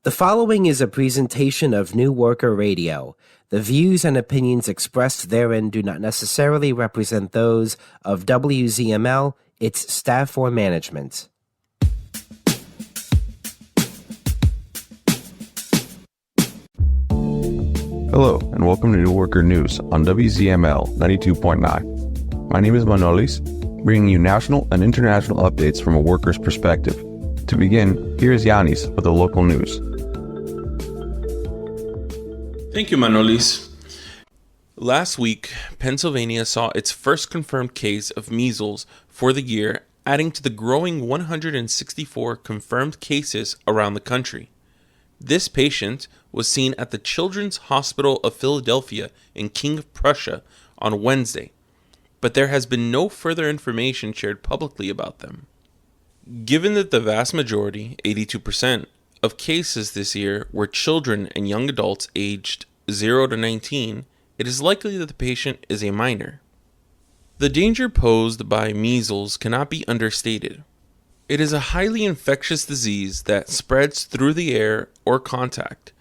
The following is a presentation of New Worker Radio. The views and opinions expressed therein do not necessarily represent those of WZML, its staff, or management. Hello, and welcome to New Worker News on WZML 92.9. My name is Manolis, bringing you national and international updates from a worker's perspective. To begin, here is Yanis with the local news. Thank you, Manolis. Last week, Pennsylvania saw its first confirmed case of measles for the year, adding to the growing 164 confirmed cases around the country. This patient was seen at the Children's Hospital of Philadelphia in King of Prussia on Wednesday, but there has been no further information shared publicly about them. Given that the vast majority, 82%, of cases this year were children and young adults aged 0 to 19, it is likely that the patient is a minor. The danger posed by measles cannot be understated. It is a highly infectious disease that spreads through the air or contact.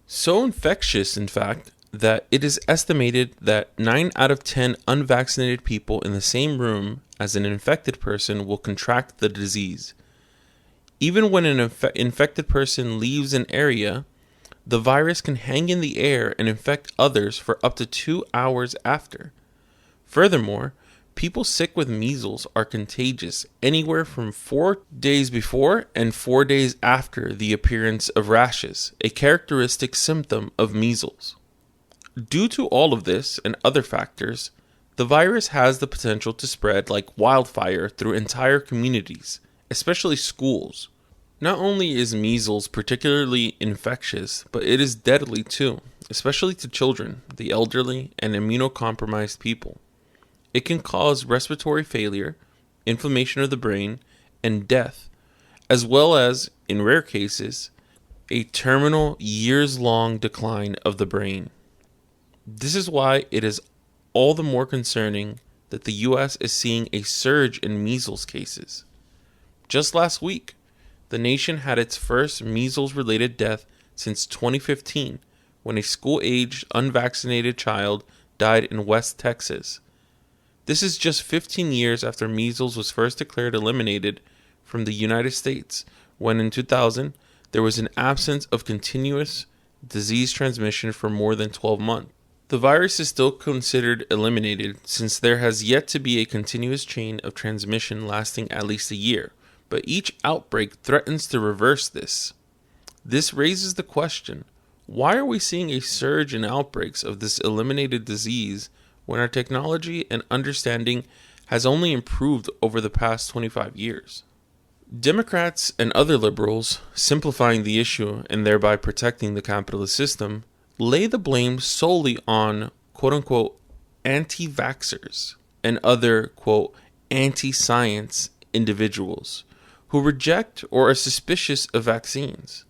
So infectious, in fact, that it is estimated that 9 out of 10 unvaccinated people in the same room as an infected person will contract the disease. Even when an infected person leaves an area, the virus can hang in the air and infect others for up to 2 hours after. Furthermore, people sick with measles are contagious anywhere from 4 days before and 4 days after the appearance of rashes, a characteristic symptom of measles. Due to all of this and other factors, the virus has the potential to spread like wildfire through entire communities, especially schools. Not only is measles particularly infectious, but it is deadly too, especially to children, the elderly, and immunocompromised people. It can cause respiratory failure, inflammation of the brain, and death, as well as, in rare cases, a terminal years-long decline of the brain. This is why it is all the more concerning that the U.S. is seeing a surge in measles cases. Just last week, the nation had its first measles-related death since 2015, when a school-aged unvaccinated child died in West Texas. This is just 15 years after measles was first declared eliminated from the United States, when in 2000 there was an absence of continuous disease transmission for more than 12 months. The virus is still considered eliminated since there has yet to be a continuous chain of transmission lasting at least a year, but each outbreak threatens to reverse this. This raises the question, why are we seeing a surge in outbreaks of this eliminated disease when our technology and understanding has only improved over the past 25 years? Democrats and other liberals, simplifying the issue and thereby protecting the capitalist system, lay the blame solely on quote-unquote anti-vaxxers and other quote anti-science individuals who reject or are suspicious of vaccines.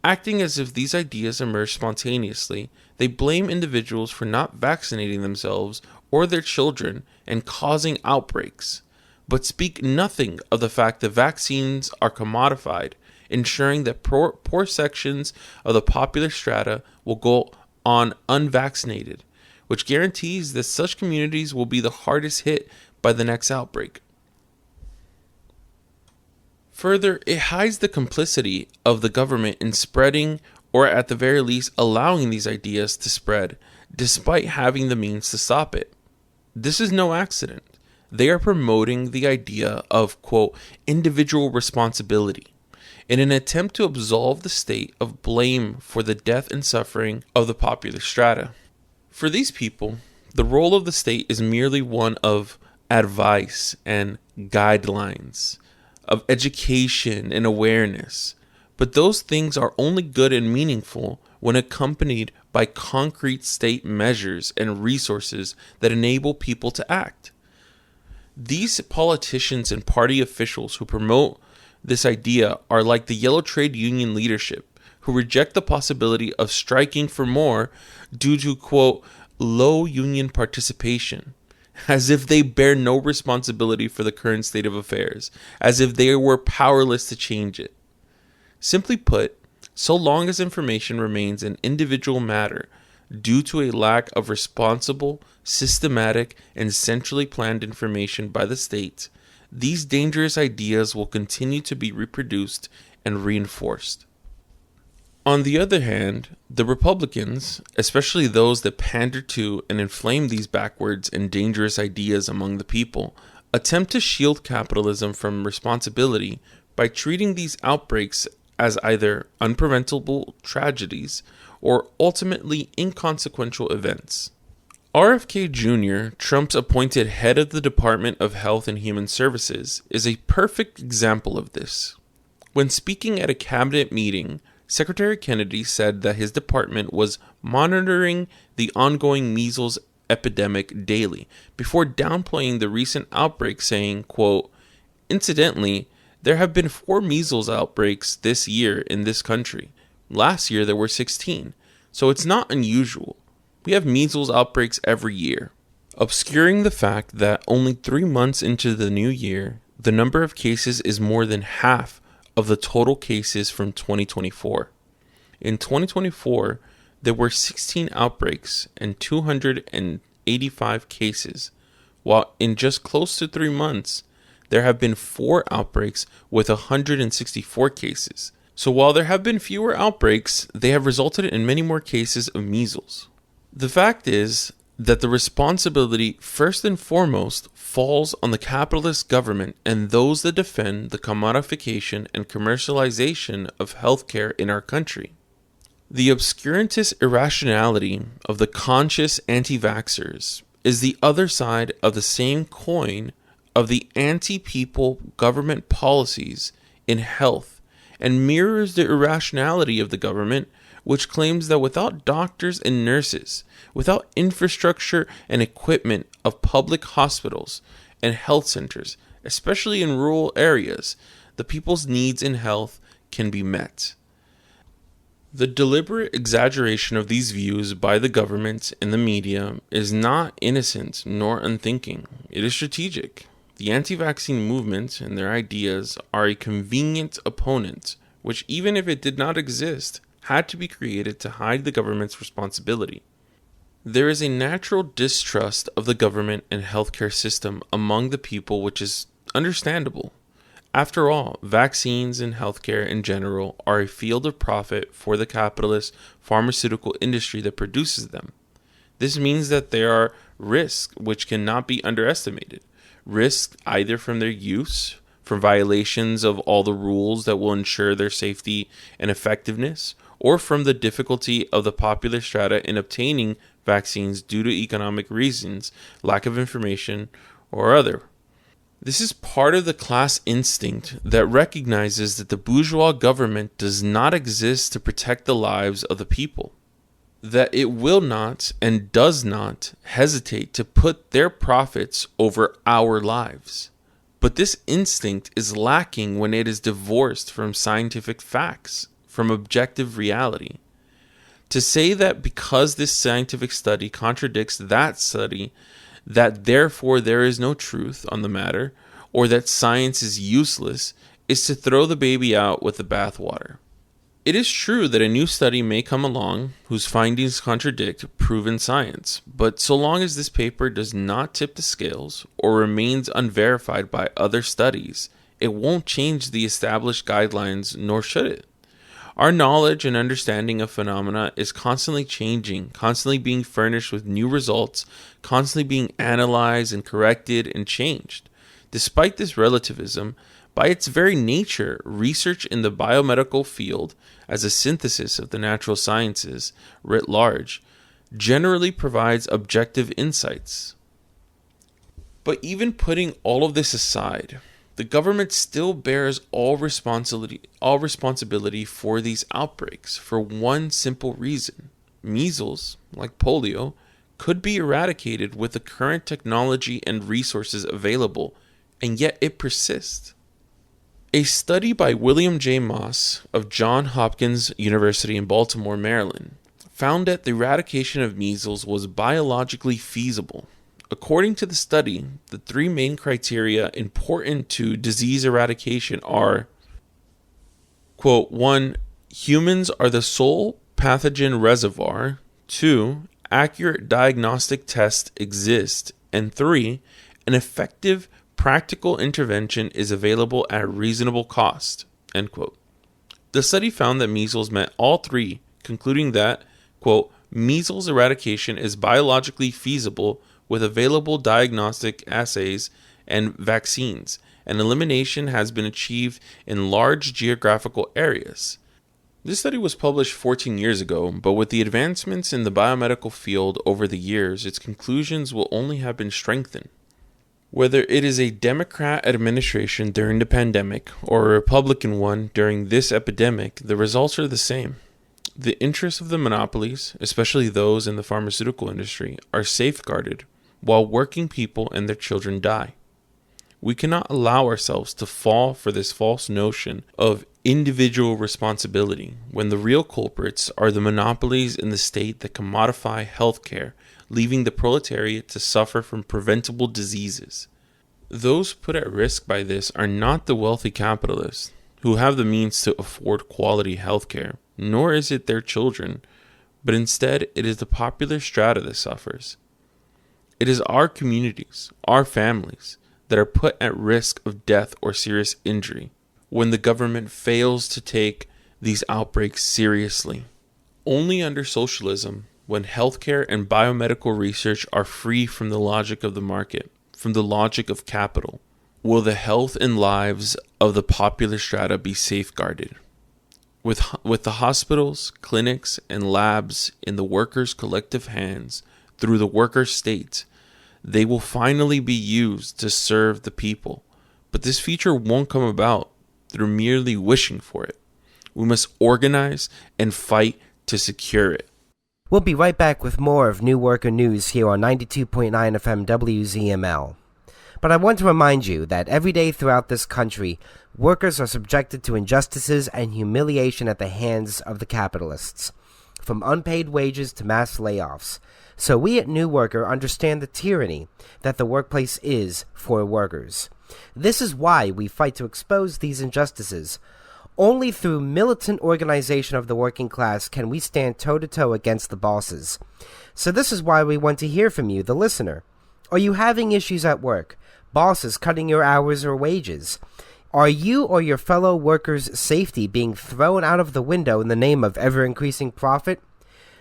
Acting as if these ideas emerge spontaneously, they blame individuals for not vaccinating themselves or their children and causing outbreaks, but speak nothing of the fact that vaccines are commodified, ensuring that poor sections of the popular strata will go on unvaccinated, which guarantees that such communities will be the hardest hit by the next outbreak. Further, it hides the complicity of the government in spreading, or at the very least allowing these ideas to spread, despite having the means to stop it. This is no accident. They are promoting the idea of, quote, individual responsibility, in an attempt to absolve the state of blame for the death and suffering of the popular strata. For these people, the role of the state is merely one of advice and guidelines, of education and awareness, but those things are only good and meaningful when accompanied by concrete state measures and resources that enable people to act. These politicians and party officials who promote this idea are like the yellow trade union leadership, who reject the possibility of striking for more due to, quote, low union participation, as if they bear no responsibility for the current state of affairs, as if they were powerless to change it. Simply put, so long as information remains an individual matter due to a lack of responsible, systematic, and centrally planned information by the state, these dangerous ideas will continue to be reproduced and reinforced. On the other hand, the Republicans, especially those that pander to and inflame these backwards and dangerous ideas among the people, attempt to shield capitalism from responsibility by treating these outbreaks as either unpreventable tragedies or ultimately inconsequential events. RFK Jr., Trump's appointed head of the Department of Health and Human Services, is a perfect example of this. When speaking at a cabinet meeting, Secretary Kennedy said that his department was monitoring the ongoing measles epidemic daily, before downplaying the recent outbreak, saying, quote, "Incidentally, there have been 4 measles outbreaks this year in this country. Last year there were 16, so it's not unusual. We have measles outbreaks every year," obscuring the fact that only 3 months into the new year, the number of cases is more than half of the total cases from 2024. In 2024, there were 16 outbreaks and 285 cases, while in just close to 3 months, there have been 4 outbreaks with 164 cases. So while there have been fewer outbreaks, they have resulted in many more cases of measles. The fact is that the responsibility first and foremost falls on the capitalist government and those that defend the commodification and commercialization of healthcare in our country. The obscurantist irrationality of the conscious anti-vaxxers is the other side of the same coin of the anti-people government policies in health, and mirrors the irrationality of the government, which claims that without doctors and nurses, without infrastructure and equipment of public hospitals and health centers, especially in rural areas, the people's needs in health can be met. The deliberate exaggeration of these views by the government and the media is not innocent nor unthinking. It is strategic. The anti-vaccine movement and their ideas are a convenient opponent, which, even if it did not exist, had to be created to hide the government's responsibility. There is a natural distrust of the government and healthcare system among the people, which is understandable. After all, vaccines and healthcare in general are a field of profit for the capitalist pharmaceutical industry that produces them. This means that there are risks which cannot be underestimated. Risks either from their use, from violations of all the rules that will ensure their safety and effectiveness, or from the difficulty of the popular strata in obtaining vaccines due to economic reasons, lack of information, or other. This is part of the class instinct that recognizes that the bourgeois government does not exist to protect the lives of the people, that it will not and does not hesitate to put their profits over our lives. But this instinct is lacking when it is divorced from scientific facts, from objective reality. To say that because this scientific study contradicts that study, that therefore there is no truth on the matter, or that science is useless, is to throw the baby out with the bathwater. It is true that a new study may come along whose findings contradict proven science, but so long as this paper does not tip the scales or remains unverified by other studies, it won't change the established guidelines, nor should it. Our knowledge and understanding of phenomena is constantly changing, constantly being furnished with new results, constantly being analyzed and corrected and changed. Despite this relativism, by its very nature, research in the biomedical field, as a synthesis of the natural sciences writ large, generally provides objective insights. But even putting all of this aside, the government still bears all responsibility for these outbreaks for one simple reason. Measles, like polio, could be eradicated with the current technology and resources available, and yet it persists. A study by William J. Moss of Johns Hopkins University in Baltimore, Maryland, found that the eradication of measles was biologically feasible. According to the study, the 3 main criteria important to disease eradication are, quote, 1. Humans are the sole pathogen reservoir. 2. Accurate diagnostic tests exist. And 3. An effective practical intervention is available at a reasonable cost. End quote. The study found that measles met all three, concluding that, quote, measles eradication is biologically feasible with available diagnostic assays and vaccines, and elimination has been achieved in large geographical areas. This study was published 14 years ago, but with the advancements in the biomedical field over the years, its conclusions will only have been strengthened. Whether it is a Democrat administration during the pandemic or a Republican one during this epidemic, the results are the same. The interests of the monopolies, especially those in the pharmaceutical industry, are safeguarded, while working people and their children die. We cannot allow ourselves to fall for this false notion of individual responsibility when the real culprits are the monopolies in the state that commodify healthcare, leaving the proletariat to suffer from preventable diseases. Those put at risk by this are not the wealthy capitalists, who have the means to afford quality healthcare, nor is it their children, but instead it is the popular strata that suffers. It is our communities, our families, that are put at risk of death or serious injury when the government fails to take these outbreaks seriously. Only under socialism, when healthcare and biomedical research are free from the logic of the market, from the logic of capital, will the health and lives of the popular strata be safeguarded. With the hospitals, clinics, and labs in the workers' collective hands through the worker state, they will finally be used to serve the people. But this future won't come about through merely wishing for it. We must organize and fight to secure it. We'll be right back with more of New Worker News here on 92.9 FM WZML. But I want to remind you that every day throughout this country, workers are subjected to injustices and humiliation at the hands of the capitalists, from unpaid wages to mass layoffs. So we at New Worker understand the tyranny that the workplace is for workers. This is why we fight to expose these injustices. Only through militant organization of the working class can we stand toe-to-toe against the bosses. So this is why we want to hear from you, the listener. Are you having issues at work? Bosses cutting your hours or wages? Are you or your fellow workers' safety being thrown out of the window in the name of ever-increasing profit?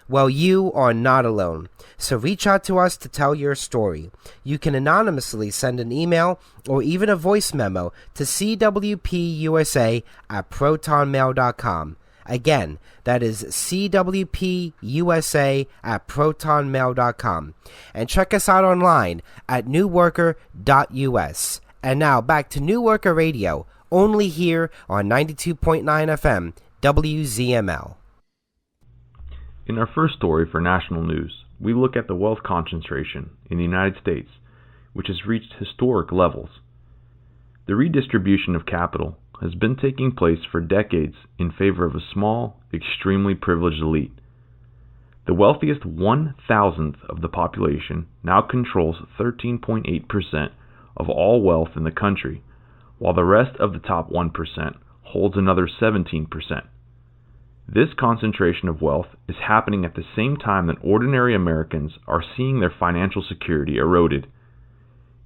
Well, you are not alone. So reach out to us to tell your story. You can anonymously send an email or even a voice memo to cwpusa@protonmail.com. Again, that is cwpusa@protonmail.com. And check us out online at newworker.us. And now back to New Worker Radio, only here on 92.9 FM WZML. In our first story for national news, we look at the wealth concentration in the United States, which has reached historic levels. The redistribution of capital has been taking place for decades in favor of a small, extremely privileged elite. The wealthiest 1,000th of the population now controls 13.8% of all wealth in the country, while the rest of the top 1% holds another 17%. This concentration of wealth is happening at the same time that ordinary Americans are seeing their financial security eroded.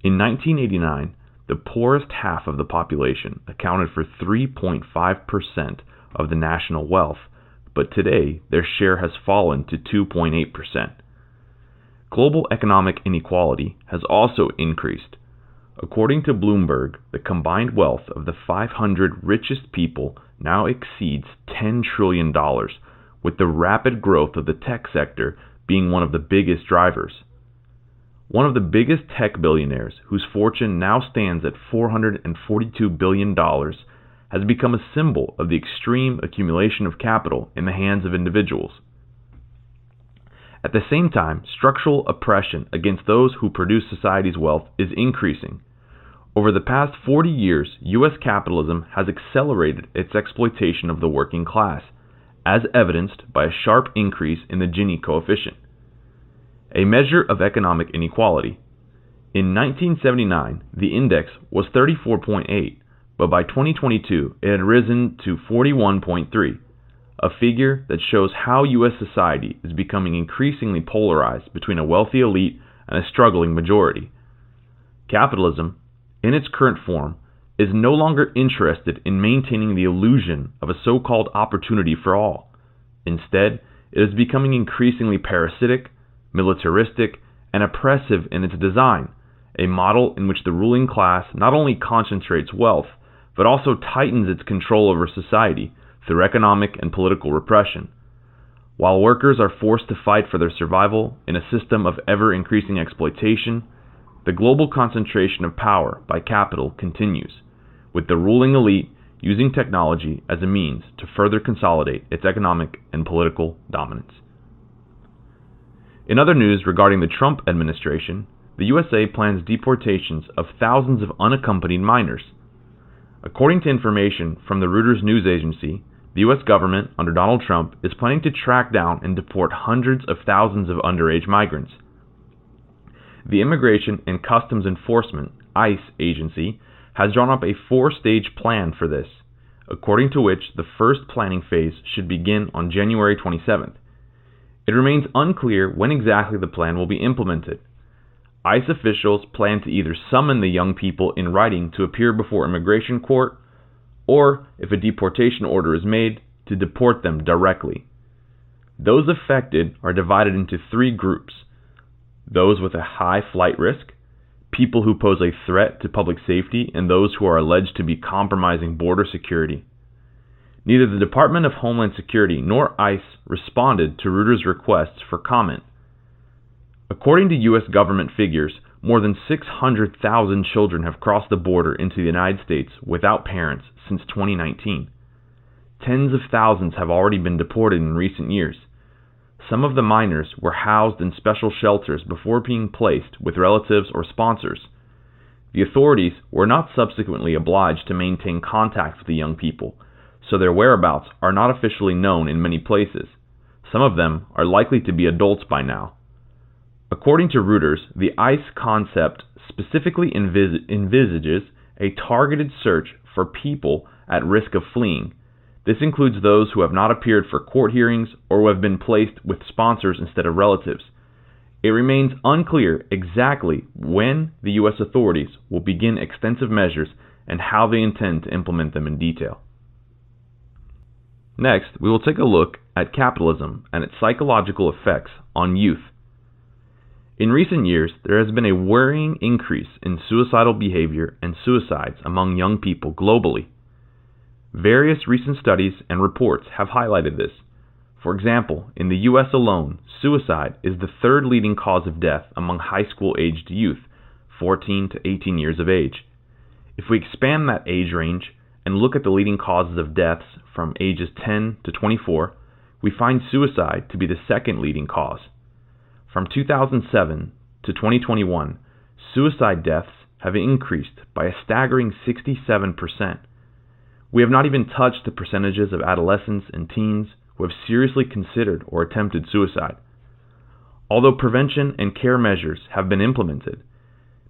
In 1989, the poorest half of the population accounted for 3.5% of the national wealth, but today their share has fallen to 2.8%. Global economic inequality has also increased. According to Bloomberg, the combined wealth of the 500 richest people now exceeds $10 trillion, with the rapid growth of the tech sector being one of the biggest drivers. One of the biggest tech billionaires, whose fortune now stands at $442 billion, has become a symbol of the extreme accumulation of capital in the hands of individuals. At the same time, structural oppression against those who produce society's wealth is increasing. Over the past 40 years, U.S. capitalism has accelerated its exploitation of the working class, as evidenced by a sharp increase in the Gini coefficient, a measure of economic inequality. In 1979, the index was 34.8, but by 2022 it had risen to 41.3, a figure that shows how U.S. society is becoming increasingly polarized between a wealthy elite and a struggling majority. Capitalism, in its current form, is no longer interested in maintaining the illusion of a so-called opportunity for all. Instead, it is becoming increasingly parasitic, militaristic, and oppressive in its design, a model in which the ruling class not only concentrates wealth, but also tightens its control over society through economic and political repression. While workers are forced to fight for their survival in a system of ever-increasing exploitation, the global concentration of power by capital continues, with the ruling elite using technology as a means to further consolidate its economic and political dominance. In other news regarding the Trump administration, the USA plans deportations of thousands of unaccompanied minors. According to information from the Reuters news agency, the U.S. government under Donald Trump is planning to track down and deport hundreds of thousands of underage migrants. The Immigration and Customs Enforcement, ICE, agency has drawn up a 4-stage plan for this, according to which the first planning phase should begin on January 27th. It remains unclear when exactly the plan will be implemented. ICE officials plan to either summon the young people in writing to appear before immigration court, or, if a deportation order is made, to deport them directly. Those affected are divided into 3 groups: those with a high flight risk, people who pose a threat to public safety, and those who are alleged to be compromising border security. Neither the Department of Homeland Security nor ICE responded to Reuters' requests for comment. According to U.S. government figures, more than 600,000 children have crossed the border into the United States without parents since 2019. Tens of thousands have already been deported in recent years. Some of the minors were housed in special shelters before being placed with relatives or sponsors. The authorities were not subsequently obliged to maintain contact with the young people, so their whereabouts are not officially known in many places. Some of them are likely to be adults by now. According to Reuters, the ICE concept specifically envisages a targeted search for people at risk of fleeing. This includes those who have not appeared for court hearings or who have been placed with sponsors instead of relatives. It remains unclear exactly when the U.S. authorities will begin extensive measures and how they intend to implement them in detail. Next, we will take a look at capitalism and its psychological effects on youth. In recent years, there has been a worrying increase in suicidal behavior and suicides among young people globally. Various recent studies and reports have highlighted this. For example, in the U.S. alone, suicide is the 3rd leading cause of death among high school-aged youth, 14 to 18 years of age. If we expand that age range and look at the leading causes of deaths from ages 10 to 24, we find suicide to be the 2nd leading cause. From 2007 to 2021, suicide deaths have increased by a staggering 67%. We have not even touched the percentages of adolescents and teens who have seriously considered or attempted suicide. Although prevention and care measures have been implemented,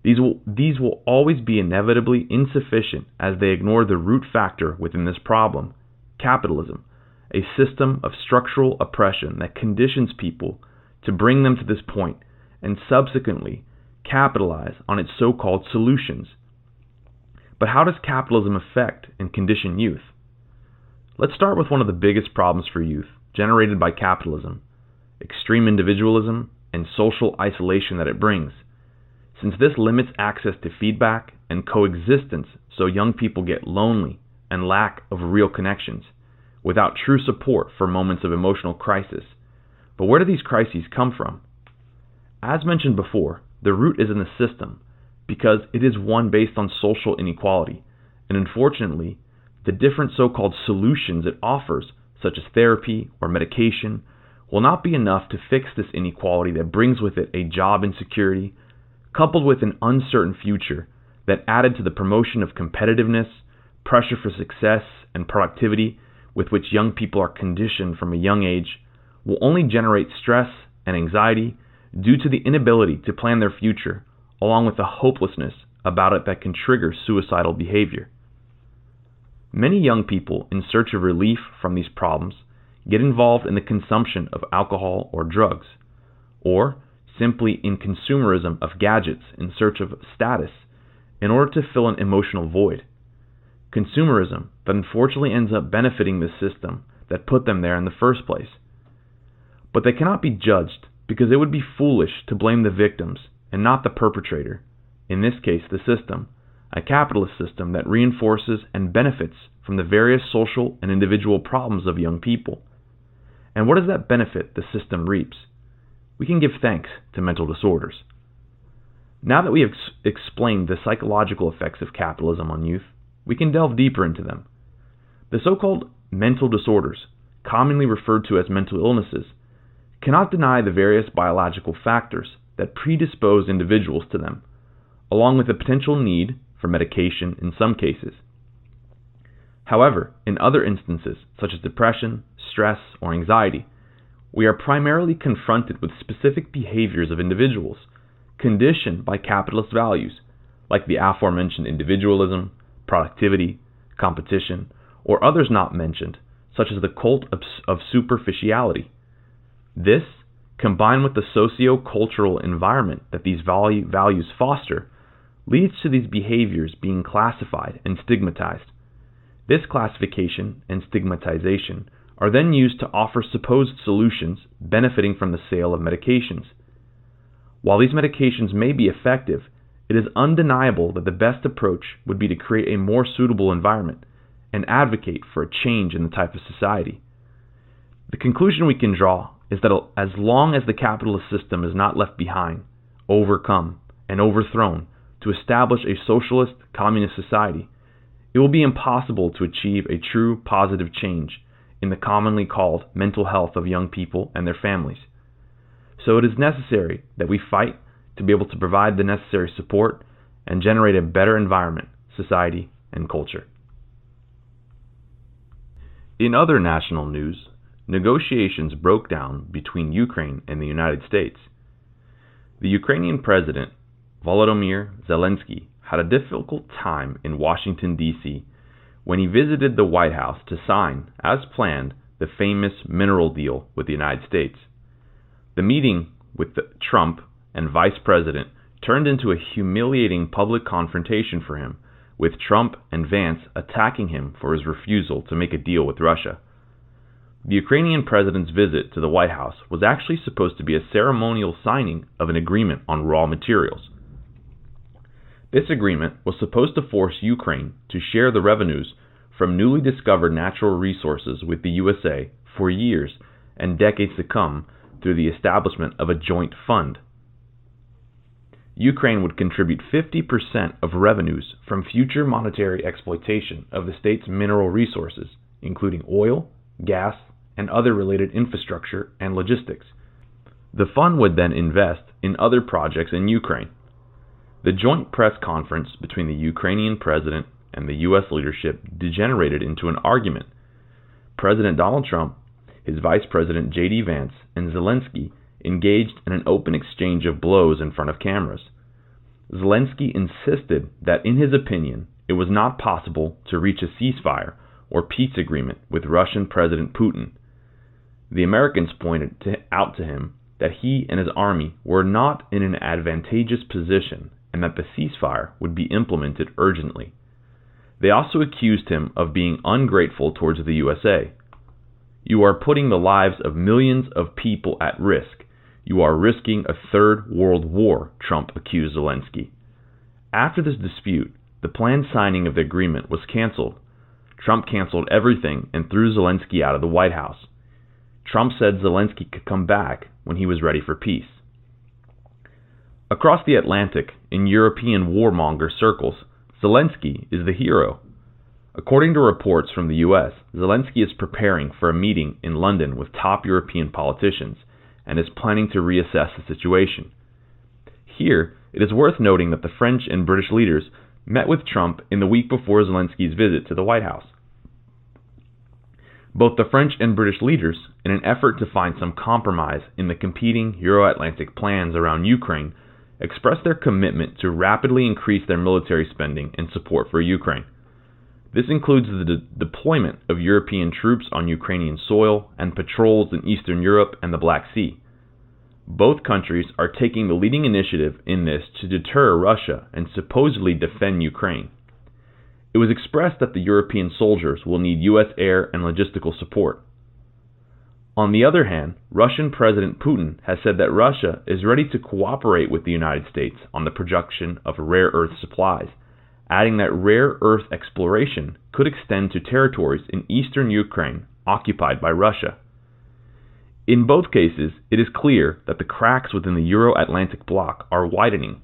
these will always be inevitably insufficient as they ignore the root factor within this problem: capitalism, a system of structural oppression that conditions people to bring them to this point and subsequently capitalize on its so-called solutions. But how does capitalism affect and condition youth? Let's start with one of the biggest problems for youth generated by capitalism: extreme individualism and social isolation that it brings. Since this limits access to feedback and coexistence, so young people get lonely and lack of real connections, without true support for moments of emotional crisis. But where do these crises come from? As mentioned before, the root is in the system, because it is one based on social inequality, and unfortunately, the different so-called solutions it offers, such as therapy or medication, will not be enough to fix this inequality that brings with it a job insecurity, coupled with an uncertain future that, added to the promotion of competitiveness, pressure for success, and productivity with which young people are conditioned from a young age, will only generate stress and anxiety due to the inability to plan their future, along with the hopelessness about it that can trigger suicidal behavior. Many young people in search of relief from these problems get involved in the consumption of alcohol or drugs, or simply in consumerism of gadgets in search of status in order to fill an emotional void. Consumerism that unfortunately ends up benefiting the system that put them there in the first place. But they cannot be judged because it would be foolish to blame the victims and not the perpetrator, in this case the system, a capitalist system that reinforces and benefits from the various social and individual problems of young people. And what does that benefit the system reaps? We can give thanks to mental disorders. Now that we have explained the psychological effects of capitalism on youth, we can delve deeper into them. The so-called mental disorders, commonly referred to as mental illnesses, cannot deny the various biological factors that predispose individuals to them, along with the potential need for medication in some cases. However, in other instances, such as depression, stress, or anxiety, we are primarily confronted with specific behaviors of individuals, conditioned by capitalist values, like the aforementioned individualism, productivity, competition, or others not mentioned, such as the cult of superficiality. This, combined with the socio-cultural environment that these values foster, leads to these behaviors being classified and stigmatized. This classification and stigmatization are then used to offer supposed solutions benefiting from the sale of medications. While these medications may be effective, it is undeniable that the best approach would be to create a more suitable environment and advocate for a change in the type of society. The conclusion we can draw is that as long as the capitalist system is not left behind, overcome, and overthrown to establish a socialist communist society, it will be impossible to achieve a true positive change in the commonly called mental health of young people and their families. So it is necessary that we fight to be able to provide the necessary support and generate a better environment, society, and culture. In other national news, negotiations broke down between Ukraine and the United States. The Ukrainian president, Volodymyr Zelensky, had a difficult time in Washington, D.C. when he visited the White House to sign, as planned, the famous mineral deal with the United States. The meeting with Trump and Vice President turned into a humiliating public confrontation for him, with Trump and Vance attacking him for his refusal to make a deal with Russia. The Ukrainian president's visit to the White House was actually supposed to be a ceremonial signing of an agreement on raw materials. This agreement was supposed to force Ukraine to share the revenues from newly discovered natural resources with the USA for years and decades to come through the establishment of a joint fund. Ukraine would contribute 50% of revenues from future monetary exploitation of the state's mineral resources, including oil, gas, and other related infrastructure and logistics. The fund would then invest in other projects in Ukraine. The joint press conference between the Ukrainian president and the U.S. leadership degenerated into an argument. President Donald Trump, his Vice President J.D. Vance, and Zelensky engaged in an open exchange of blows in front of cameras. Zelensky insisted that, in his opinion, it was not possible to reach a ceasefire or peace agreement with Russian President Putin. The Americans pointed out to him that he and his army were not in an advantageous position and that the ceasefire would be implemented urgently. They also accused him of being ungrateful towards the USA. "You are putting the lives of millions of people at risk. You are risking a third world war," Trump accused Zelensky. After this dispute, the planned signing of the agreement was canceled. Trump canceled everything and threw Zelensky out of the White House. Trump said Zelensky could come back when he was ready for peace. Across the Atlantic, in European warmonger circles, Zelensky is the hero. According to reports from the U.S., Zelensky is preparing for a meeting in London with top European politicians and is planning to reassess the situation. Here, it is worth noting that the French and British leaders met with Trump in the week before Zelensky's visit to the White House. Both the French and British leaders, in an effort to find some compromise in the competing Euro-Atlantic plans around Ukraine, expressed their commitment to rapidly increase their military spending and support for Ukraine. This includes the deployment of European troops on Ukrainian soil and patrols in Eastern Europe and the Black Sea. Both countries are taking the leading initiative in this to deter Russia and supposedly defend Ukraine. It was expressed that the European soldiers will need U.S. air and logistical support. On the other hand, Russian President Putin has said that Russia is ready to cooperate with the United States on the production of rare earth supplies, adding that rare earth exploration could extend to territories in eastern Ukraine occupied by Russia. In both cases, it is clear that the cracks within the Euro-Atlantic bloc are widening,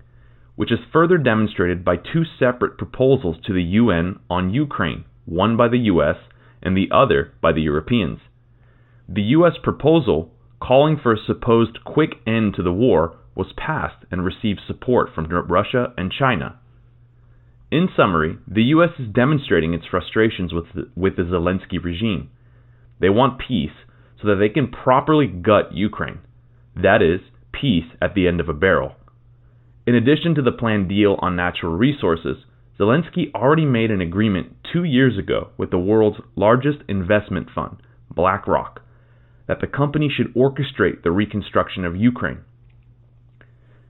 which is further demonstrated by two separate proposals to the UN on Ukraine, one by the US and the other by the Europeans. The US proposal, calling for a supposed quick end to the war, was passed and received support from Russia and China. In summary, the US is demonstrating its frustrations with the Zelensky regime. They want peace so that they can properly gut Ukraine. That is, peace at the end of a barrel. In addition to the planned deal on natural resources, Zelensky already made an agreement 2 years ago with the world's largest investment fund, BlackRock, that the company should orchestrate the reconstruction of Ukraine.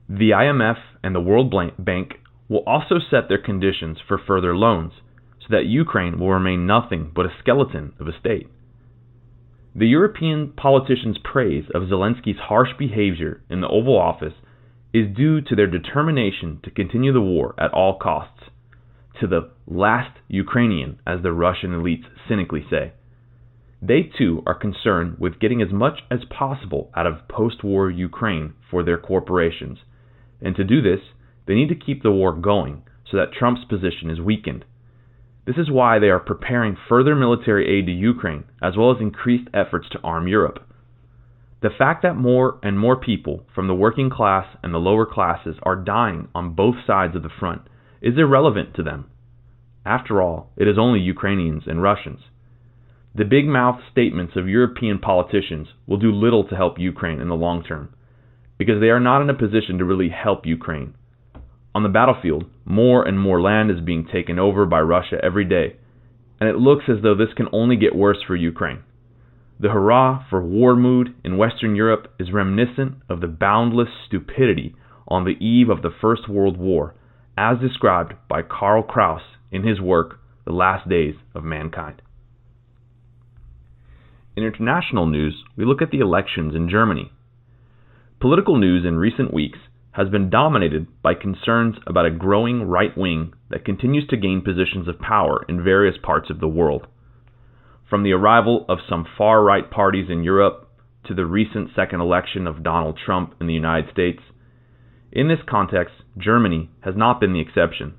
The IMF and the World Bank will also set their conditions for further loans, so that Ukraine will remain nothing but a skeleton of a state. The European politicians' praise of Zelensky's harsh behavior in the Oval Office is due to their determination to continue the war at all costs, to the last Ukrainian, as the Russian elites cynically say. They too are concerned with getting as much as possible out of post-war Ukraine for their corporations, and to do this, they need to keep the war going so that Trump's position is weakened. This is why they are preparing further military aid to Ukraine, as well as increased efforts to arm Europe. The fact that more and more people from the working class and the lower classes are dying on both sides of the front is irrelevant to them. After all, it is only Ukrainians and Russians. The big-mouth statements of European politicians will do little to help Ukraine in the long term, because they are not in a position to really help Ukraine. On the battlefield, more and more land is being taken over by Russia every day, and it looks as though this can only get worse for Ukraine. The hurrah for war mood in Western Europe is reminiscent of the boundless stupidity on the eve of the First World War, as described by Karl Kraus in his work, The Last Days of Mankind. In international news, we look at the elections in Germany. Political news in recent weeks has been dominated by concerns about a growing right wing that continues to gain positions of power in various parts of the world. From the arrival of some far-right parties in Europe to the recent second election of Donald Trump in the United States, in this context, Germany has not been the exception.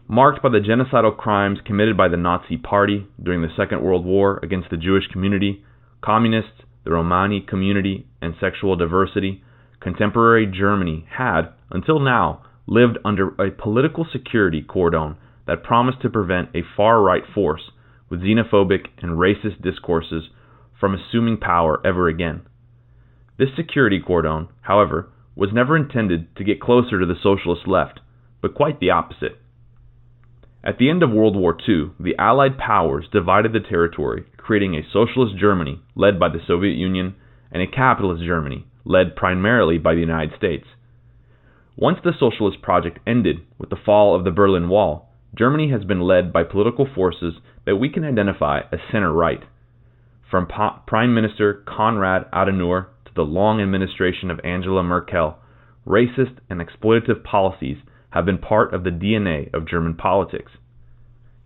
Marked by the genocidal crimes committed by the Nazi Party during the Second World War against the Jewish community, communists, the Romani community, and sexual diversity, contemporary Germany had, until now, lived under a political security cordon that promised to prevent a far-right force with xenophobic and racist discourses from assuming power ever again. This security cordon, however, was never intended to get closer to the socialist left, but quite the opposite. At the end of World War II, the Allied powers divided the territory, creating a socialist Germany led by the Soviet Union and a capitalist Germany led primarily by the United States. Once the socialist project ended with the fall of the Berlin Wall, Germany has been led by political forces that we can identify as center-right. From Prime Minister Konrad Adenauer to the long administration of Angela Merkel, racist and exploitative policies have been part of the DNA of German politics.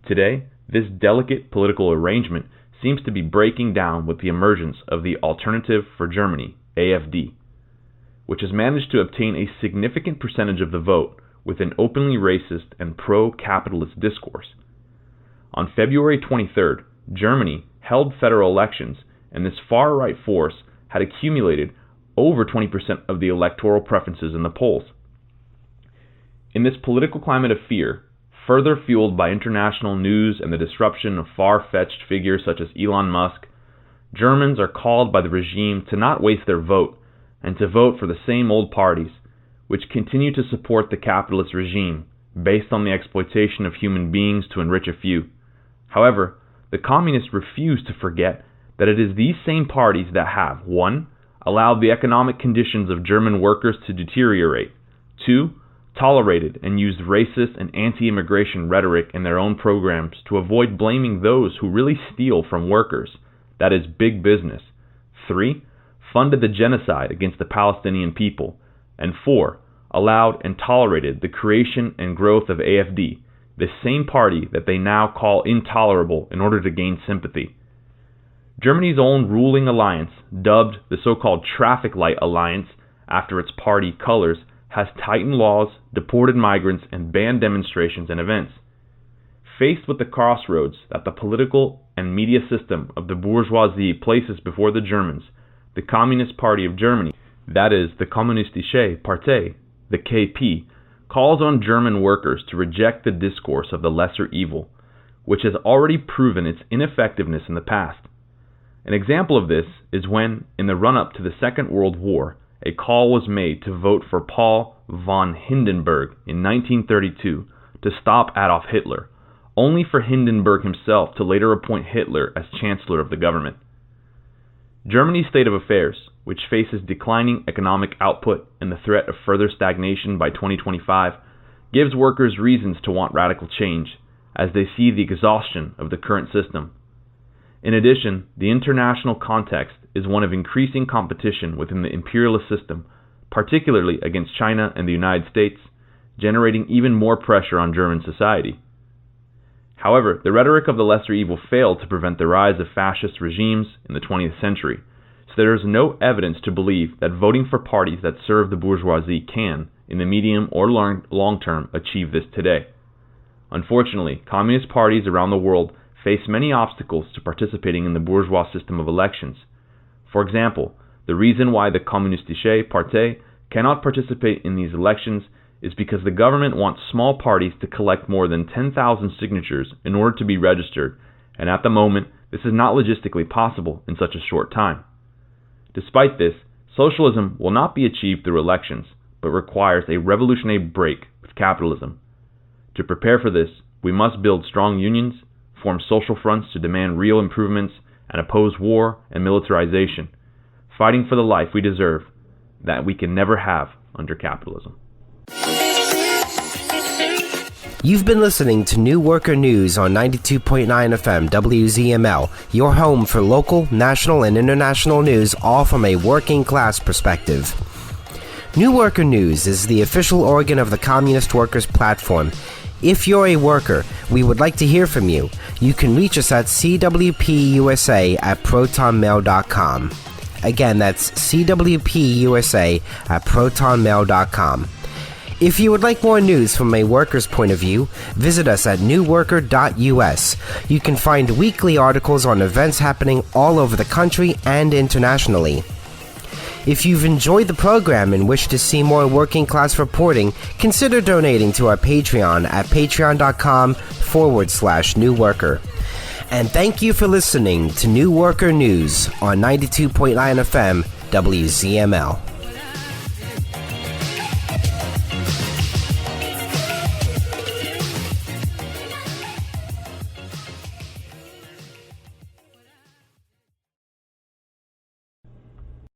Today, this delicate political arrangement seems to be breaking down with the emergence of the Alternative for Germany, AfD, which has managed to obtain a significant percentage of the vote with an openly racist and pro-capitalist discourse. On February 23rd, Germany held federal elections, and this far-right force had accumulated over 20% of the electoral preferences in the polls. In this political climate of fear, further fueled by international news and the disruption of far-fetched figures such as Elon Musk, Germans are called by the regime to not waste their vote and to vote for the same old parties, which continue to support the capitalist regime based on the exploitation of human beings to enrich a few, However, the communists refuse to forget that it is these same parties that have 1. Allowed the economic conditions of German workers to deteriorate, 2. Tolerated and used racist and anti-immigration rhetoric in their own programs to avoid blaming those who really steal from workers, that is, big business, 3. Funded the genocide against the Palestinian people, and 4. Allowed and tolerated the creation and growth of AfD, the same party that they now call intolerable in order to gain sympathy. Germany's own ruling alliance, dubbed the so-called Traffic Light Alliance after its party colors, has tightened laws, deported migrants, and banned demonstrations and events. Faced with the crossroads that the political and media system of the bourgeoisie places before the Germans, the Communist Party of Germany, that is, the Kommunistische Partei, the KP, calls on German workers to reject the discourse of the lesser evil, which has already proven its ineffectiveness in the past. An example of this is when, in the run-up to the Second World War, a call was made to vote for Paul von Hindenburg in 1932 to stop Adolf Hitler, only for Hindenburg himself to later appoint Hitler as Chancellor of the government. Germany's state of affairs, which faces declining economic output and the threat of further stagnation by 2025, gives workers reasons to want radical change, as they see the exhaustion of the current system. In addition, the international context is one of increasing competition within the imperialist system, particularly against China and the United States, generating even more pressure on German society. However, the rhetoric of the lesser evil failed to prevent the rise of fascist regimes in the 20th century, so there is no evidence to believe that voting for parties that serve the bourgeoisie can, in the medium or long term, achieve this today. Unfortunately, communist parties around the world face many obstacles to participating in the bourgeois system of elections. For example, the reason why the Kommunistische Partei cannot participate in these elections is because the government wants small parties to collect more than 10,000 signatures in order to be registered, and at the moment, this is not logistically possible in such a short time. Despite this, socialism will not be achieved through elections, but requires a revolutionary break with capitalism. To prepare for this, we must build strong unions, form social fronts to demand real improvements, and oppose war and militarization, fighting for the life we deserve, that we can never have under capitalism. You've been listening to New Worker News on 92.9 FM WZML, your home for local, national, and international news, all from a working class perspective. New Worker News is the official organ of the Communist Workers Platform. If you're a worker, we would like to hear from you. You can reach us at cwpusa@protonmail.com. Again, that's cwpusa@protonmail.com. If you would like more news from a worker's point of view, visit us at newworker.us. You can find weekly articles on events happening all over the country and internationally. If you've enjoyed the program and wish to see more working class reporting, consider donating to our Patreon at patreon.com/newworker. And thank you for listening to New Worker News on 92.9 FM WZML.